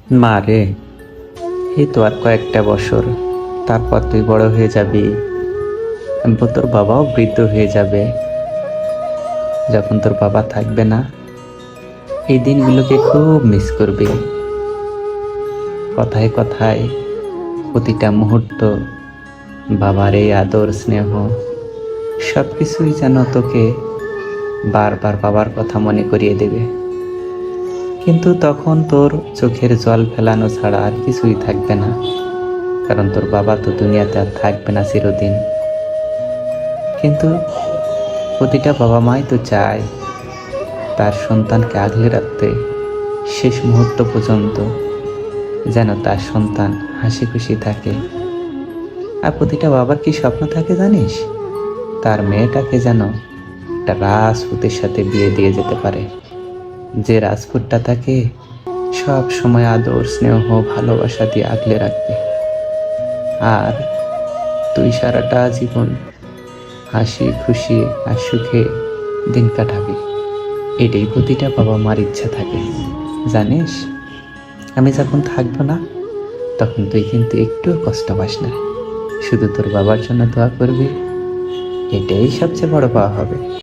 মা রে, এই তো আর কয়েকটা বছর, তারপর তুই বড় হয়ে যাবি। তোর বাবাও বৃদ্ধ হয়ে যাবে। যখন তোর বাবা থাকবে না, এই দিনগুলোকে খুব মিস করবি। কথায় কথায় প্রতিটা মুহূর্ত বাবার এই আদর স্নেহ সবকিছুই যেন তোকে বারবার বাবার কথা মনে করিয়ে দেবে। কিন্তু তখন তোর চোখের জল ফেলানো ছাড়া আর কিছুই থাকবে না, কারণ তোর বাবা তো দুনিয়াতে আর থাকবে না চিরদিন। কিন্তু প্রতিটা বাবা মাই তো চায় তার সন্তানকে আগলে রাখতে, শেষ মুহূর্ত পর্যন্ত যেন তার সন্তান হাসি খুশি থাকে। আর প্রতিটা বাবার কি স্বপ্ন থাকে জানিস? তার মেয়েটাকে যেন একটা রাজপুতের সাথে বিয়ে দিয়ে যেতে পারে, যে রাজপুতটা তাকে সব সময় আদর স্নেহ ভালোবাসা দিয়ে আগলে রাখবে। আর তুই সারাটা জীবন হাসি খুশি আর সুখে দিন কাটাবি। এটাই প্রতিটা বাবা মার ইচ্ছা থাকে জানিস। আমি যখন থাকবো না, তখন তুই কিন্তু একটুও কষ্ট পাস না, শুধু তোর বাবার জন্য দোয়া করবি। এটাই সবচেয়ে বড় পাওয়া হবে।